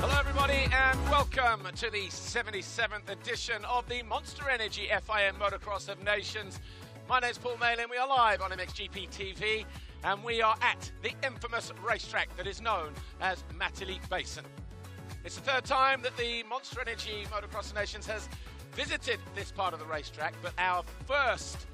Hello everybody and welcome to the 77th edition of the Monster Energy FIM Motocross of Nations. My name's Paul Malin, we are live on MXGP TV and we are at the infamous racetrack that is known as Matterley Basin. It's the third time that the Monster Energy Motocross of Nations has visited this part of the racetrack, but our first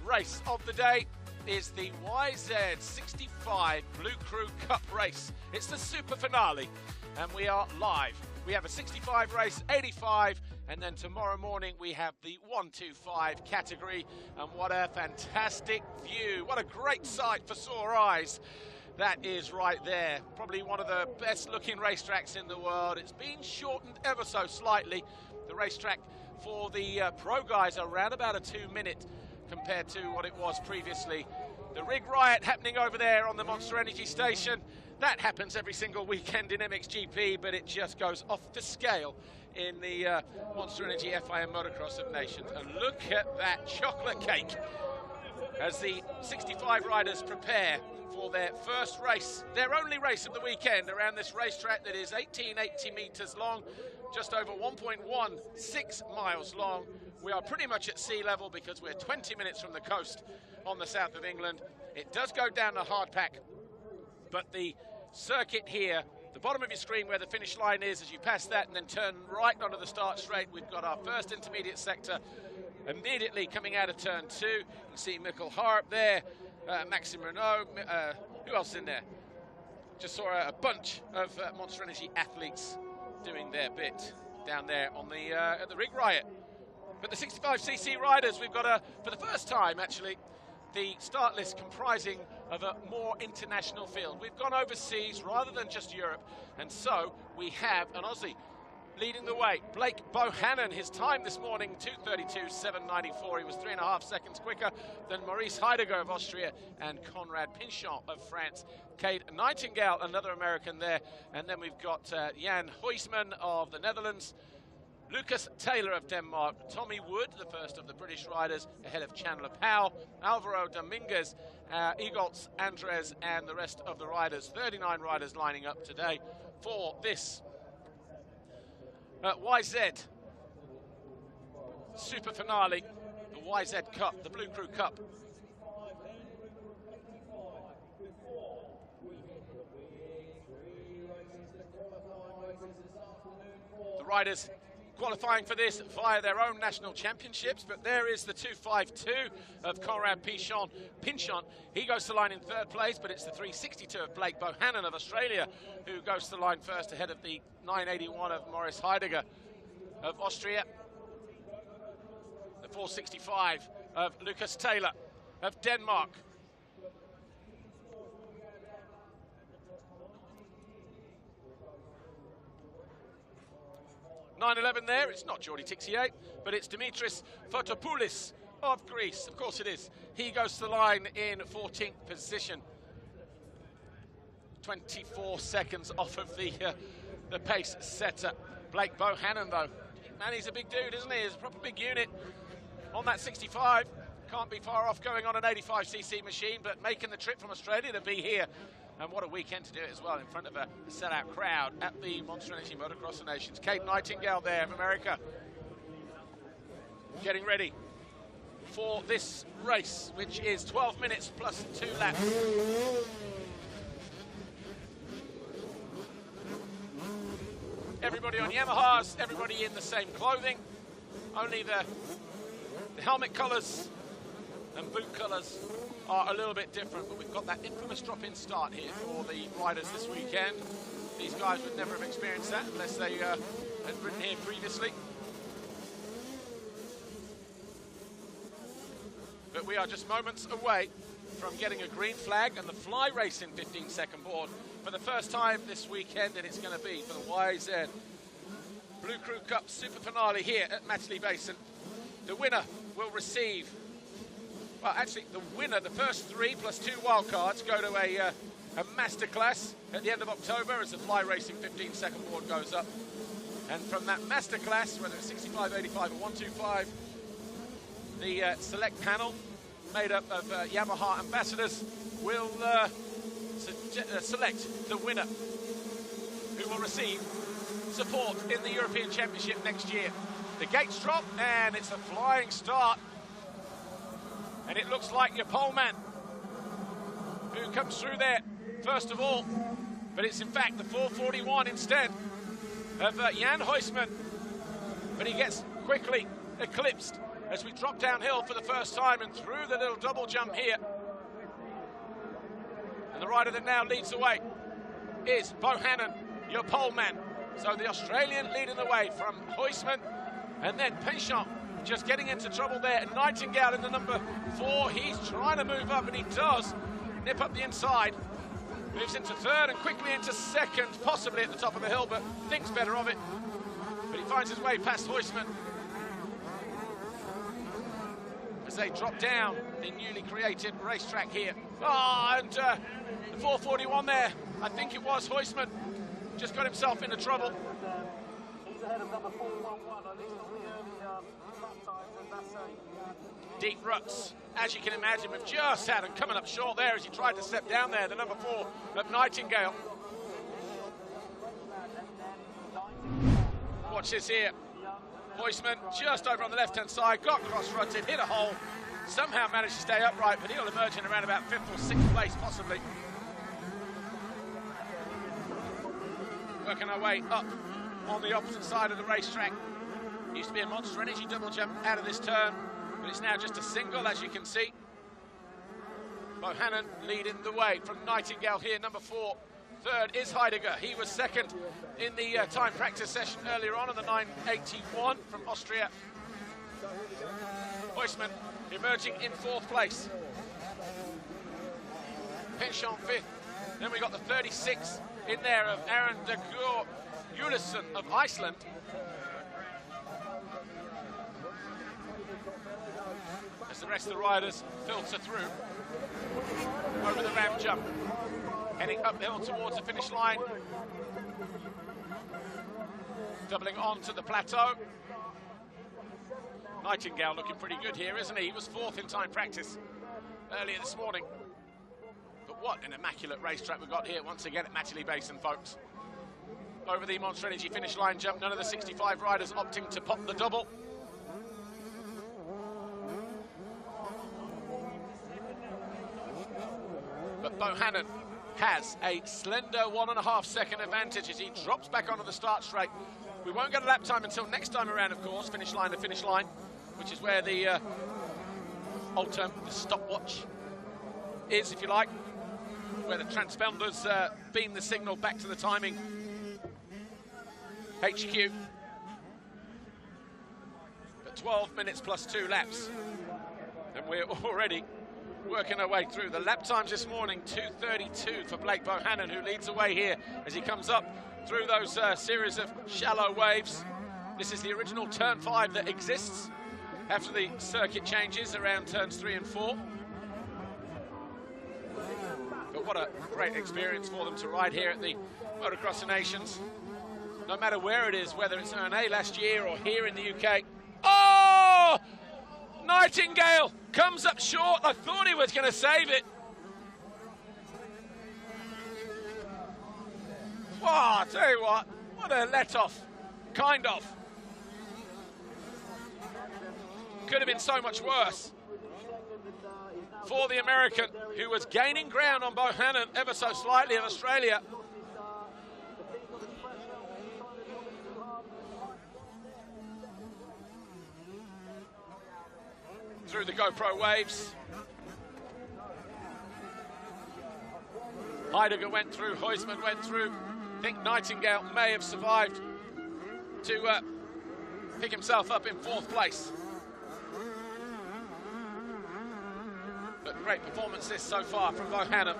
race of the day is the YZ65 bLU cRU Cup race. It's the super finale. And we are live. We have a 65 race, 85, and then tomorrow morning we have the 125 category. And what a fantastic view. What a great sight for sore eyes. That is right there. Probably one of the best looking racetracks in the world. It's been shortened ever so slightly. The racetrack for the pro guys are around about a 2-minute compared to what it was previously. The rig riot happening over there on the Monster Energy station. That happens every single weekend in MXGP, but it just goes off the scale in the Monster Energy FIM Motocross of Nations. And look at that chocolate cake as the 65 riders prepare for their first race, their only race of the weekend around this racetrack that is 1880 meters long, just over 1.16 miles long. We are pretty much at sea level because we're 20 minutes from the coast on the south of England. It does go down the hard pack, but the circuit here, the bottom of your screen where the finish line is, as you pass that and then turn right onto the start straight, we've got our first intermediate sector immediately coming out of turn 2. You can see Mikkel Harp there, Maxime Renault, who else is in there? Just saw a bunch of Monster Energy athletes doing their bit down there on the at the rig riot. But the 65cc riders, we've got for the first time actually, the start list comprising of a more international field. We've gone overseas rather than just Europe, and so we have an Aussie leading the way. Blake Bohannon, his time this morning, 2:32.794. He was 3.5 seconds quicker than Maurice Heidegger of Austria and Conrad Pinchon of France. Cade Nightingale, another American there, and then we've got Jan Huysman of the Netherlands, Lucas Taylor of Denmark, Tommy Wood, the first of the British riders, ahead of Chandler Powell, Alvaro Dominguez, Egolz Andres, and the rest of the riders. 39 riders lining up today for this YZ super finale, the YZ Cup, the bLU cRU Cup. The riders qualifying for this via their own national championships, but there is the 252 of Conrad Pinchon. He goes to line in third place, but it's the 362 of Blake Bohannon of Australia who goes to line first ahead of the 981 of Maurice Heidegger of Austria. The 465 of Lucas Taylor of Denmark. .911 there, it's not Jordi Tixier, but it's Dimitris Fotopoulos of Greece. Of course it is. He goes to the line in 14th position. 24 seconds off of the pace setter. Blake Bohannon though, man, he's a big dude, isn't he? He's a proper big unit on that 65. Can't be far off going on an 85cc machine, but making the trip from Australia to be here. And what a weekend to do it as well in front of a sellout crowd at the Monster Energy Motocross of Nations. Cade Nightingale there of America, getting ready for this race, which is 12 minutes plus 2 laps. Everybody on Yamahas, everybody in the same clothing. Only the helmet colours and boot colours are a little bit different, but we've got that infamous drop-in start here for the riders this weekend. These guys would never have experienced that unless they had ridden here previously. But we are just moments away from getting a green flag and the fly racing 15-second board for the first time this weekend, and it's going to be for the YZ bLU cRU Cup SuperFinale here at Matterley Basin. The winner will receive, well, actually, the winner, the first 3 plus 2 wildcards go to a masterclass at the end of October as the fly racing 15-second board goes up. And from that masterclass, whether it's 65, 85 or 125, the select panel made up of Yamaha ambassadors will select the winner, who will receive support in the European Championship next year. The gates drop, and it's a flying start. And it looks like your poleman who comes through there first of all, but it's in fact the 441 instead of Jan Huysman. But he gets quickly eclipsed as we drop downhill for the first time and through the little double jump here. And the rider that now leads the way is Bohannon, your poleman. So the Australian leading the way from Huysman, and then Penchant just getting into trouble there. And Nightingale in the number 4, he's trying to move up, and he does nip up the inside. Moves into third and quickly into second, possibly at the top of the hill, but thinks better of it. But he finds his way past Huysman as they drop down the newly created racetrack here. Oh, and the 441 there, I think it was Huysman, just got himself into trouble. He's ahead of number 411, at least on the early lap times, and that's deep ruts, as you can imagine. We've just had him coming up short there as he tried to step down there, the number 4 of Nightingale. Watch this here. Huysman just over on the left-hand side, got cross-rutted, hit a hole, somehow managed to stay upright, but he'll emerge in around about 5th or 6th place, possibly. Working our way up on the opposite side of the racetrack. Used to be a Monster Energy double jump out of this turn, but it's now just a single, as you can see. Bohannon leading the way from Nightingale here, number 4. Third is Heidegger. He was second in the time practice session earlier on in the 981 from Austria. Huysman emerging in 4th place. Penchant 5th. Then we got the 36 in there of Aaron de Gulesson of Iceland. As the rest of the riders filter through over the ramp jump, heading uphill towards the finish line, doubling on to the plateau. Nightingale looking pretty good here, isn't he? He was 4th in time practice earlier this morning. But what an immaculate racetrack we've got here once again at Matterley Basin, folks. Over the Monster Energy finish line jump, none of the 65 riders opting to pop the double. But Bohannon has a slender 1.5 second advantage as he drops back onto the start straight. We won't get a lap time until next time around, of course, finish line to finish line, which is where the old term, the stopwatch, is, if you like, where the transponders beam the signal back to the timing HQ. But 12 minutes plus 2 laps, and we're already working our way through. The lap times this morning, 2:32 for Blake Bohannon, who leads the way here as he comes up through those series of shallow waves. This is the original turn 5 that exists after the circuit changes around turns 3 and 4. But what a great experience for them to ride here at the Motocross of Nations. No matter where it is, whether it's NA last year or here in the UK. Oh! Nightingale comes up short. I thought he was going to save it. Wow, I tell you what a let-off, kind of. Could have been so much worse for the American, who was gaining ground on Bohannon ever so slightly of Australia. Through the GoPro waves. Heidegger went through, Huysman went through. I think Nightingale may have survived to pick himself up in 4th place. But great performances so far from Bohannon.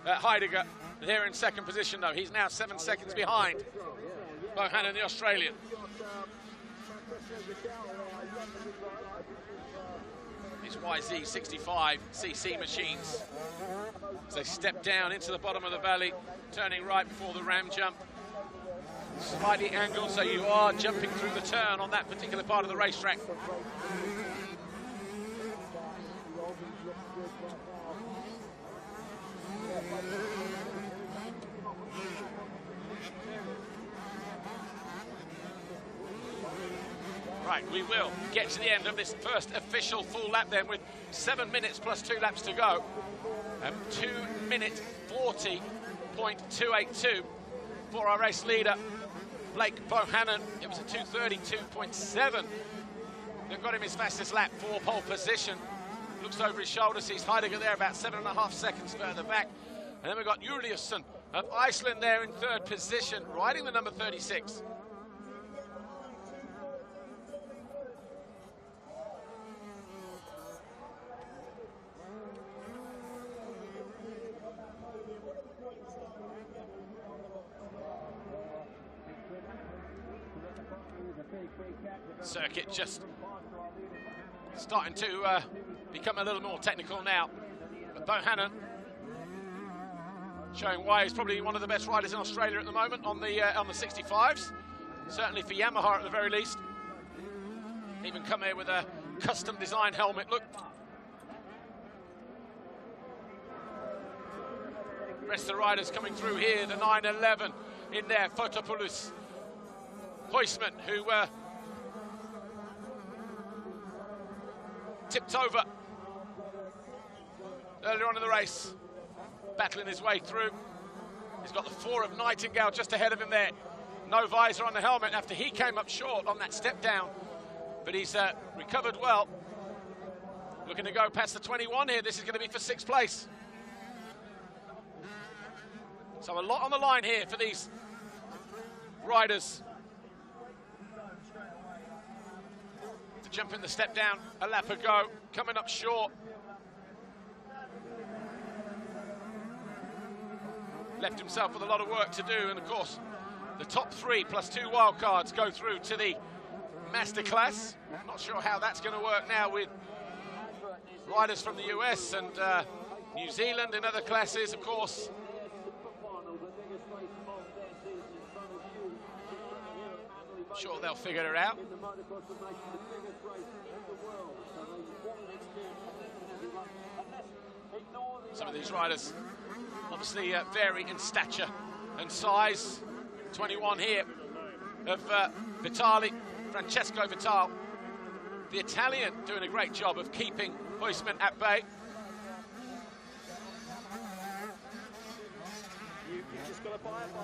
Heidegger here in 2nd position though. He's now 7 seconds behind Bohannon, the Australian. These YZ65 CC machines as they step down into the bottom of the valley, turning right before the ram jump. Slightly angled, so you are jumping through the turn on that particular part of the racetrack. Right, we will get to the end of this first official full lap then with 7 minutes plus 2 laps to go. 2 minute 40.282 for our race leader, Blake Bohannon. It was a 2:32.7 that got him his fastest lap for pole position. Looks over his shoulder, sees Heidegger there about 7.5 seconds further back. And then we've got Juliusson of Iceland there in 3rd position, riding the number 36. Circuit just starting to become a little more technical now. But Bohannon showing why he's probably one of the best riders in Australia at the moment on the 65s. Certainly for Yamaha at the very least. Even come here with a custom design helmet. Look. Rest of the riders coming through here. The 911 in there. Fotopoulos. Huisman, who tipped over earlier on in the race, battling his way through. He's got the 4 of Nightingale just ahead of him there. No visor on the helmet after he came up short on that step down, but he's recovered well. Looking to go past the 21 here. This is going to be for 6th place. So a lot on the line here for these riders. To jump in the step down a lap ago, coming up short. Left himself with a lot of work to do, and of course the top 3 plus 2 wildcards go through to the Masterclass. Not sure how that's going to work now with riders from the US and New Zealand in other classes, of course. Sure they'll figure it out. Some of these riders obviously vary in stature and size. 21 here of Vitali, Francesco Vitale. The Italian doing a great job of keeping Huisman at bay.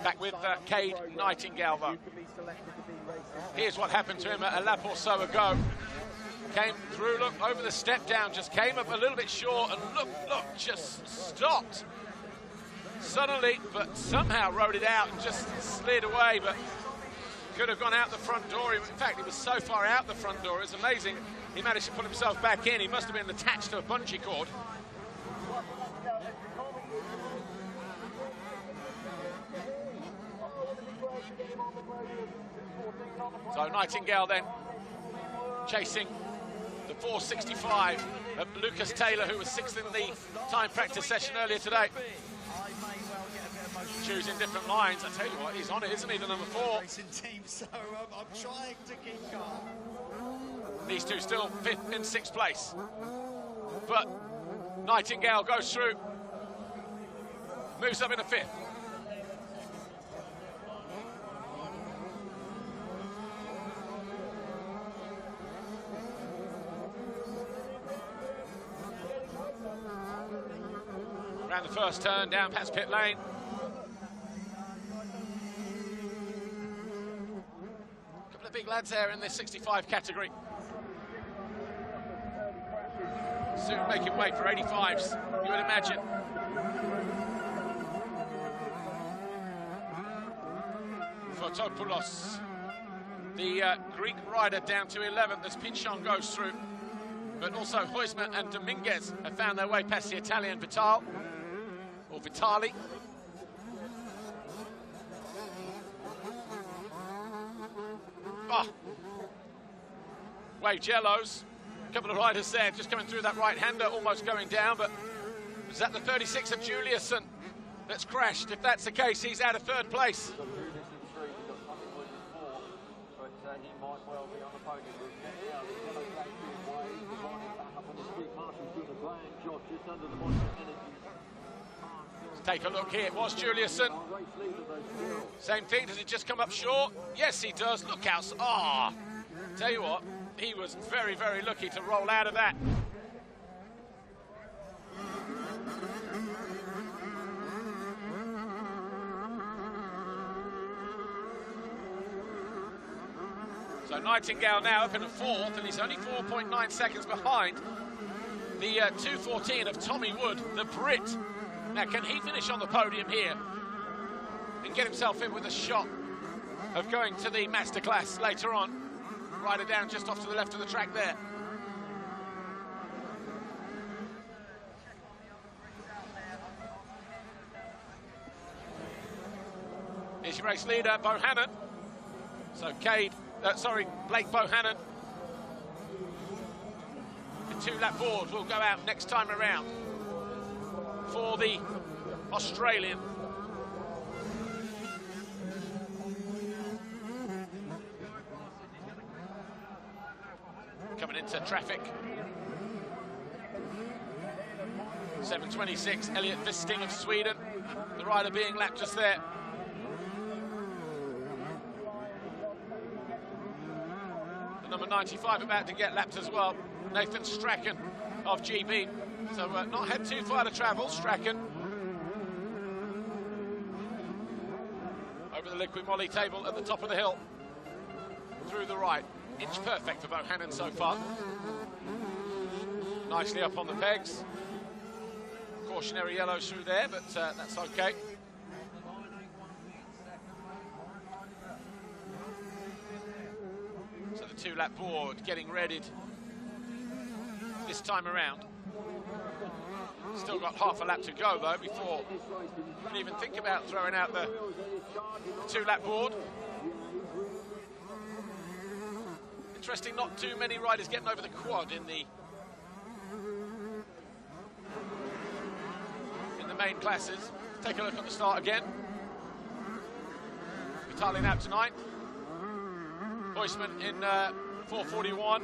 Back with Cade Nightingale though. Here's what happened to him a lap or so ago. Came through, look, over the step down, just came up a little bit short, and look, just stopped suddenly, but somehow rode it out and just slid away, but could have gone out the front door. In fact, he was so far out the front door, it's amazing. He managed to put himself back in. He must have been attached to a bungee cord. So Nightingale then chasing the 4:65 of Lucas Taylor, who was 6th in the time practice session earlier today. Choosing different lines. I tell you what, he's on it, isn't he, the number 4? So I'm trying to keep calm. These two still 5th and 6th place. But Nightingale goes through, moves up into 5th. Around the first turn, down past pit lane. A couple of big lads there in this 65 category. Soon making way for 85s, you would imagine. Fotopoulos, the Greek rider, down to 11th as Pinchon goes through. But also Huisman and Dominguez have found their way past the Italian Vitale. Or Vitali. Oh. Waved yellows. A couple of riders there just coming through that right-hander, almost going down, but is that the 36 of Juliusson that's crashed? If that's the case, he's out of 3rd place. Take a look here. It was Juliusson. Same thing. Does he just come up short? Yes, he does. Look out. Ah, tell you what, he was very, very lucky to roll out of that. So Nightingale now up in a fourth, and he's only 4.9 seconds behind the 2:14 of Tommy Wood, the Brit. Now, can he finish on the podium here and get himself in with a shot of going to the masterclass later on? Rider down just off to the left of the track there. Here's your race leader, Bohannon. So Blake Bohannon. The two-lap board will go out next time around for the Australian. Coming into traffic. 7:26, Elliot Wisting of Sweden. The rider being lapped just there. Number 95 about to get lapped as well, Nathan Strachan of GB. So not had too far to travel, Strachan. Over the liquid molly table at the top of the hill. Through the right. Inch perfect for Bohannon so far. Nicely up on the pegs. Cautionary yellow through there, but that's okay. So the two-lap board getting readied this time around. Still got half a lap to go, though, before you can even think about throwing out the two-lap board. Interesting, not too many riders getting over the quad in the main classes. Take a look at the start again. Vitali out tonight. Huisman in 4:41.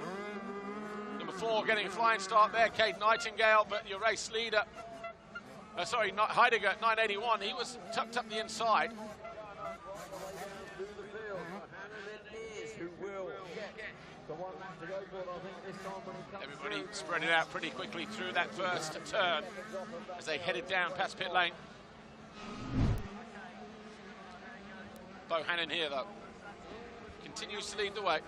Number 4 getting a flying start there, Cade Nightingale, but your race leader, Heidegger at 9:81, he was tucked up the inside. Everybody spread it out pretty quickly through that first turn as they headed down past pit lane. Bohannon here, though, continues to lead the way.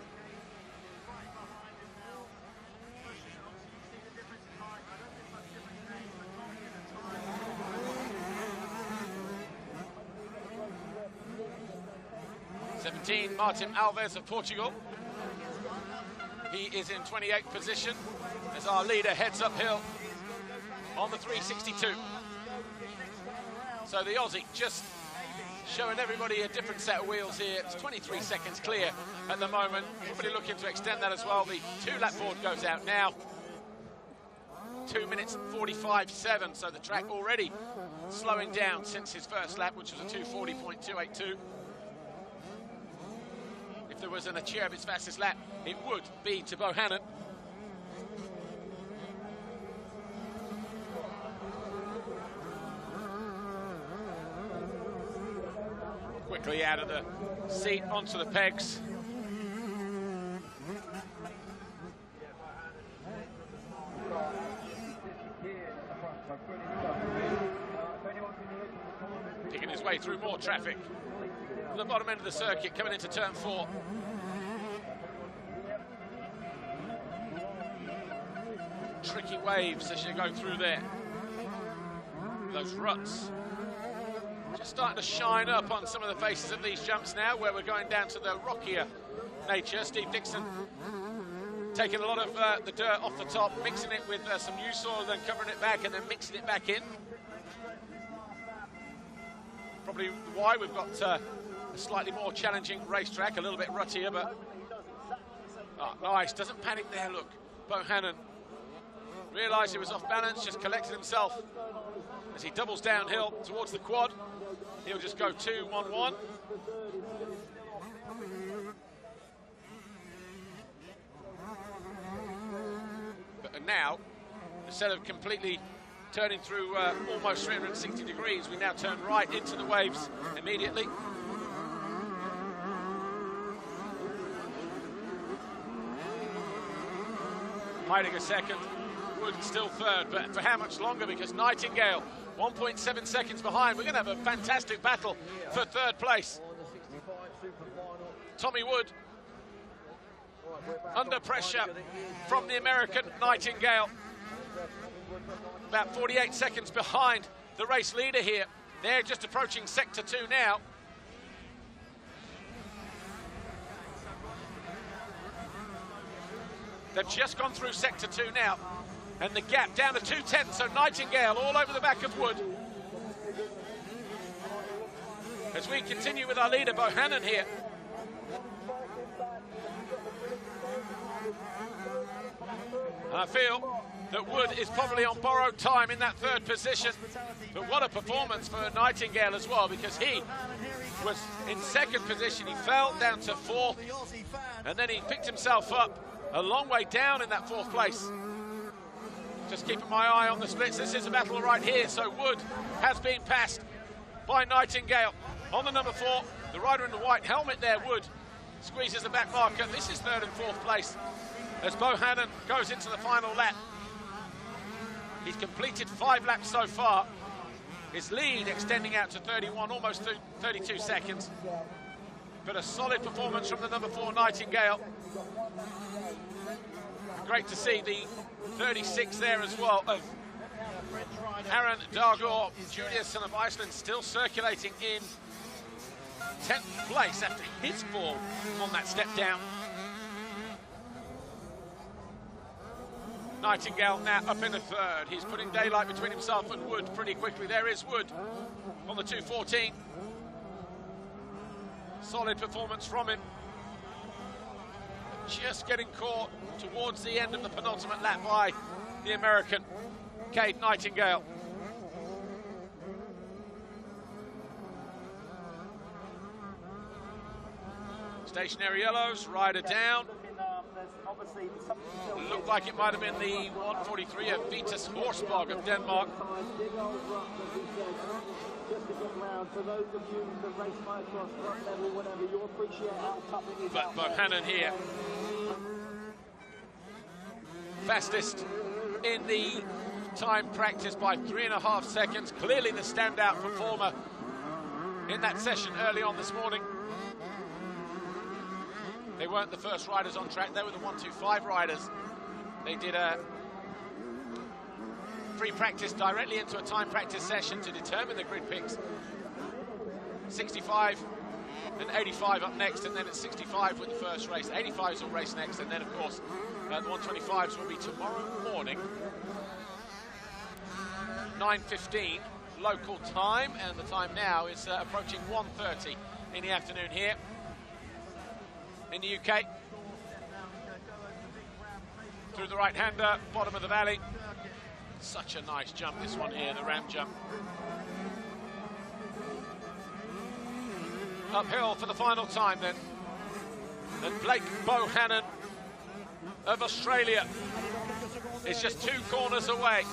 Martin Alves of Portugal. He is in 28th position as our leader heads uphill on the 362. So the Aussie just showing everybody a different set of wheels here. It's 23 seconds clear at the moment. Everybody looking to extend that as well. The two-lap board goes out now. 2 minutes 45.7, so the track already slowing down since his first lap, which was a 2:40.282. If there was an Acherb's fastest lap, it would be to Bohannon. Quickly out of the seat onto the pegs. Picking his way through more traffic. The bottom end of the circuit coming into turn 4. Tricky waves as you go through there. Those ruts just starting to shine up on some of the faces of these jumps now, where we're going down to the rockier nature. Steve Dixon taking a lot of the dirt off the top, mixing it with some new soil, then covering it back and then mixing it back in. Probably why we've got a slightly more challenging racetrack, a little bit ruttier, but nice, doesn't panic there, look. Bohannon realised he was off balance, just collected himself as he doubles downhill towards the quad. He'll just go 2-1-1. But now, instead of completely turning through almost 360 degrees, we now turn right into the waves immediately. Heidegger second, Wood still third, but for how much longer? Because Nightingale 1.7 seconds behind. We're going to have a fantastic battle for third place. Tommy Wood under pressure from the American Nightingale. About 48 seconds behind the race leader here. They're just approaching sector 2 now. They've just gone through sector 2 now. And the gap down to 2/10, so Nightingale all over the back of Wood. As we continue with our leader, Bohannon here. And I feel that Wood is probably on borrowed time in that third position. But what a performance for Nightingale as well, because he was in second position. He fell down to fourth, and then he picked himself up a long way down in that fourth place. Just keeping my eye on the splits. This is a battle right here. So Wood has been passed by Nightingale. On the number 4, the rider in the white helmet there, Wood, squeezes the back marker. This is third and fourth place as Bohannon goes into the final lap. He's completed 5 laps so far. His lead extending out to 31, almost 32 seconds. But a solid performance from the number 4, Nightingale. Great to see the 36 there as well of Aaron Dargor, Juliusson of Iceland, still circulating in 10th place after his fall on that step down. Nightingale now up in the third. He's putting daylight between himself and Wood pretty quickly. There is Wood on the 2:14. Solid performance from him. Just getting caught towards the end of the penultimate lap by the American, Cade Nightingale. Stationary yellows, rider down. Looked like it might have been the 143 of Vitus Horsbog of Denmark. But Bohannon here, fastest in the time practice by 3.5 seconds. Clearly the standout performer in that session early on this morning. They weren't the first riders on track, they were the 125 riders. They did a free practice directly into a time practice session to determine the grid picks. 65 and 85 up next, and then at 65 with the first race. 85s will race next, and then of course the 125s will be tomorrow morning, 9:15 local time, and the time now is approaching 1:30 in the afternoon here in the UK. Through the right-hander, bottom of the valley. Such a nice jump, this one here, the ramp jump. Uphill for the final time then. And Blake Bohannon of Australia is just 2 corners away.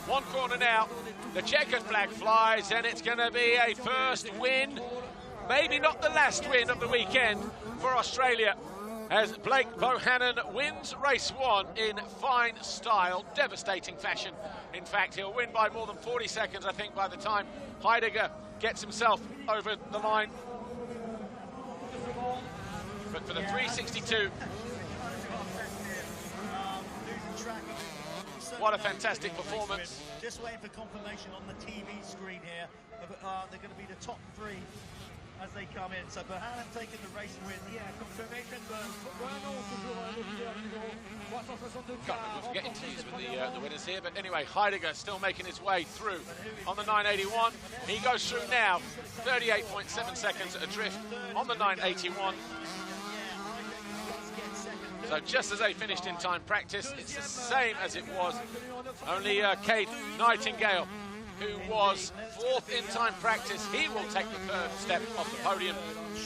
One corner now, the checkered flag flies, and it's going to be a first win, maybe not the last win of the weekend for Australia, as Blake Bohannon wins race 1 in fine style, devastating fashion. In fact, he'll win by more than 40 seconds, I think, by the time Heidegger gets himself over the line. But for the 362, what a fantastic performance. Just waiting for confirmation on the TV screen here. They're going to be the top 3 as they come in. So Bohannon taking the race win. Yeah, confirmation. Can't remember getting teased with the winners here, but anyway, Heidegger still making his way through on the 981. He goes through now, 38.7 seconds adrift on the 981. So just as they finished in time practice, it's the same as it was. Only Cade Nightingale, who was 4th in time practice, he will take the 3rd step off the podium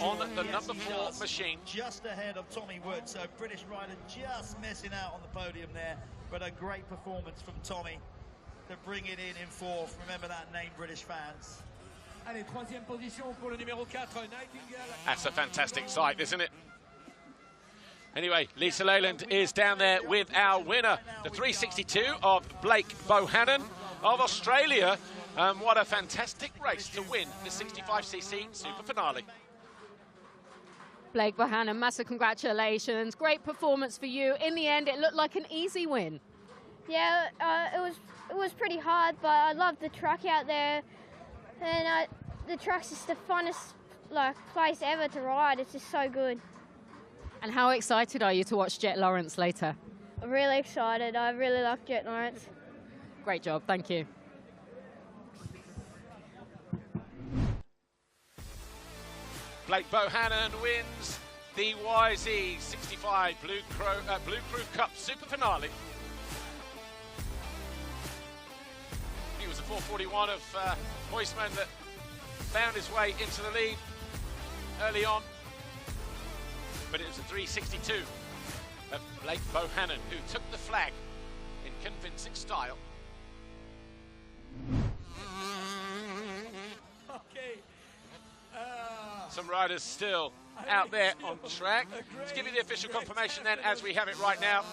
on the number 4 machine. Just ahead of Tommy Wood, so British rider just missing out on the podium there, but a great performance from Tommy to bring it in 4th. Remember that name, British fans. That's a fantastic sight, isn't it? Anyway, Lisa Leyland is down there with our winner, the 362 of Blake Bohannon of Australia. What a fantastic race to win the 65cc SuperFinale. Blake Bohannon, massive congratulations. Great performance for you. In the end, it looked like an easy win. Yeah, it was pretty hard, but I love the track out there, and the track's just the funnest place ever to ride. It's just so good. And how excited are you to watch Jet Lawrence later? I'm really excited. I really like Jet Lawrence. Great job, thank you. Blake Bohannon wins the YZ65 bLU cRU Cup SuperFinale. He was a 441 of Huisman that found his way into the lead early on. But it was a 362 of Blake Bohannon who took the flag in convincing style. Okay. Some riders still out there on track. Let's give you the official confirmation then as we have it right now.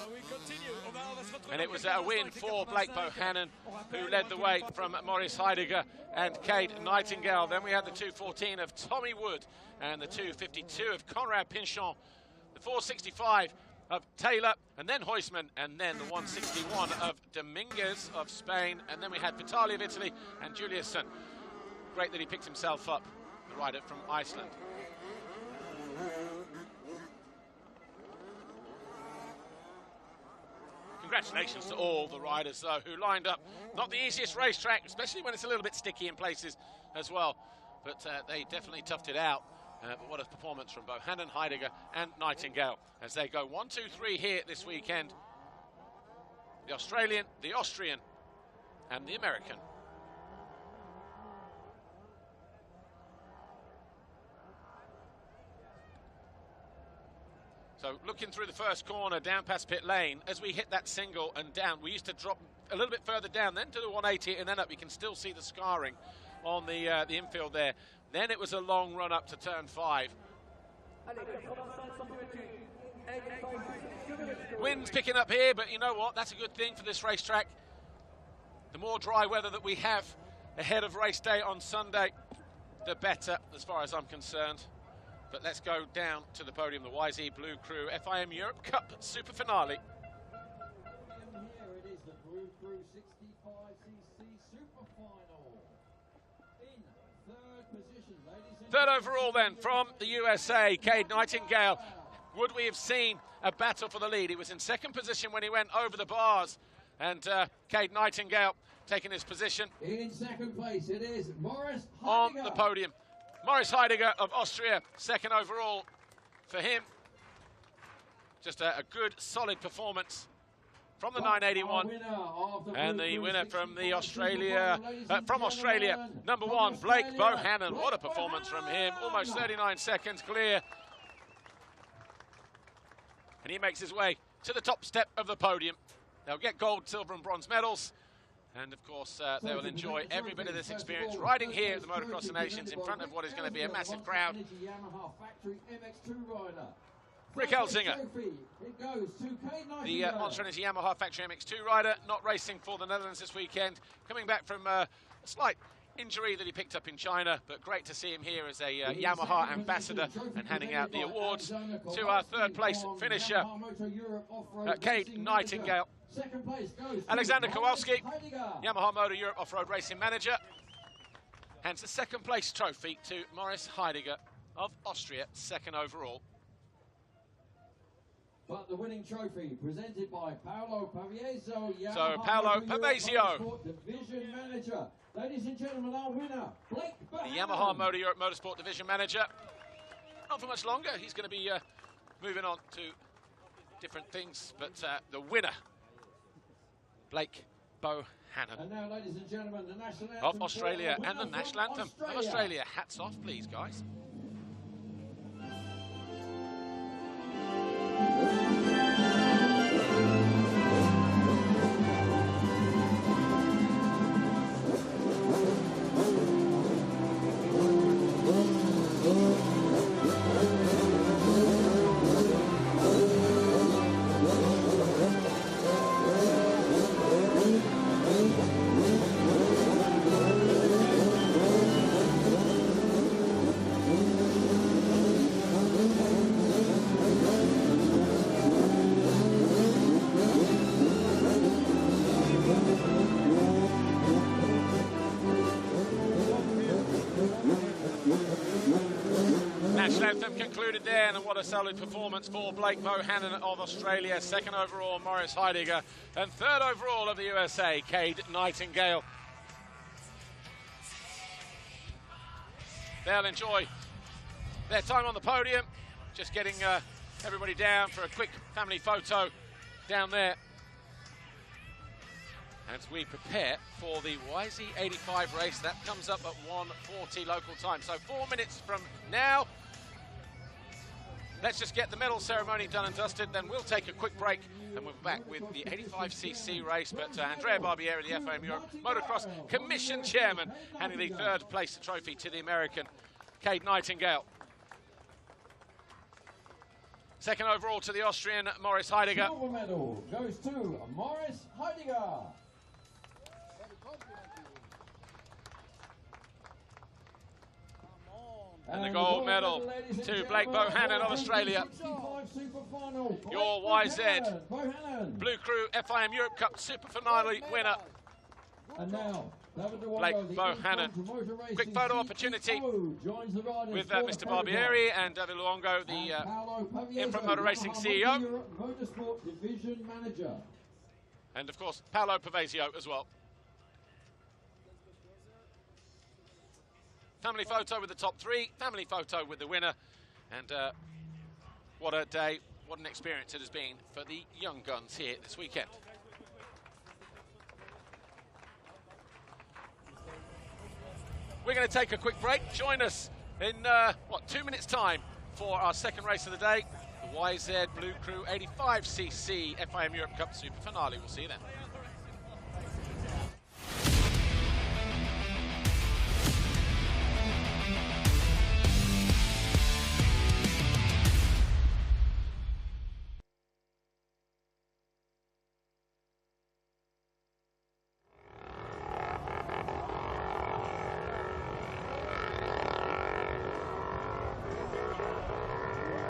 And it was a win for Blake Bohannon, who led the way from Maurice Heidegger and Cade Nightingale. Then we had the 214 of Tommy Wood and the 252 of Conrad Pinchon, the 465 of Taylor, and then Huisman, and then the 161 of Dominguez of Spain, and then we had Vitali of Italy and Juliusson. Great that he picked himself up, the rider from Iceland. Congratulations to all the riders, though, who lined up. Not the easiest racetrack, especially when it's a little bit sticky in places as well, but they definitely toughed it out. But what a performance from Bohannon, Heidegger and Nightingale as they go 1, 2, 3 here this weekend. The Australian, the Austrian and the American. So looking through the first corner down past pit lane, as we hit that single and down, we used to drop a little bit further down, then to the 180 and then up. You can still see the scarring on the infield there. Then it was a long run up to turn 5. Wind's picking up here, but you know what? That's a good thing for this racetrack. The more dry weather that we have ahead of race day on Sunday, the better, as far as I'm concerned. But let's go down to the podium, the YZ bLU cRU FIM Europe Cup SuperFinale. Here it is, the bLU cRU 65cc SuperFinale. In third position, ladies and Third overall then from the USA, Cade Nightingale. Would we have seen a battle for the lead? He was in second position when he went over the bars, and Cade Nightingale taking his position. in second place, it is Maurice On Heidegger. the podium. Maurice Heidegger of Austria, second overall for him. Just a good, solid performance from the 981. And the winner from the Australia, number 1, Blake Bohannon. What a performance from him. Almost 39 seconds clear. And he makes his way to the top step of the podium. They'll get gold, silver and bronze medals. And of course, they will enjoy every bit of this experience riding here at the Motocross of Nations in front of what is going to be a massive crowd. Rick Elzinga, the Monster Energy Yamaha Factory MX2 rider, not racing for the Netherlands this weekend, coming back from a slight injury that he picked up in China, but great to see him here as a Yamaha ambassador and handing out the awards to our third place finisher, Cade Nightingale. Second place goes Alexander Kowalski, Yamaha Motor Europe Off-Road Racing Manager, hands the second place trophy to Maurice Heidegger of Austria, second overall. But the winning trophy presented by Paolo Paviezo, So Paolo Paviezo, Division Manager. Ladies and gentlemen, our winner, Blake the Bohannon. Yamaha Motor Europe Motorsport Division Manager. Not for much longer, he's going to be moving on to different things, but the winner, Blake Bohannon And now, ladies and gentlemen, the national anthem of Australia for the and the winner national from anthem of Australia. Hats off, please, guys. anthem concluded there, and what a solid performance for Blake Bohannon of Australia. Second overall, Maurice Heidegger, and third overall of the USA, Cade Nightingale. They'll enjoy their time on the podium, just getting everybody down for a quick family photo down there as we prepare for the YZ85 race. That comes up at 1:40 local time. So 4 minutes from now, let's just get the medal ceremony done and dusted, then we'll take a quick break and we'll be back with the 85cc race. But Andrea Barbieri, the FIM Europe Motocross Commission Chairman, handing the third place trophy to the American Cade Nightingale. Second overall to the Austrian Maurice Heidegger. Silver medal goes to Maurice Heidegger. And the gold medal to Blake Bohannon of Australia. Your YZ bLU cRU FIM Europe Cup SuperFinale winner, Blake Bohannon. Quick photo opportunity with Mr. Barbieri and David Luongo, the Infra Motor Racing CEO. And of course, Paolo Pavesio as well. Family photo with the top three, family photo with the winner, and what a day, what an experience it has been for the young guns here this weekend. We're going to take a quick break. Join us in, 2 minutes time for our second race of the day, the YZ bLU cRU 85cc FIM Europe Cup SuperFinale. We'll see you then.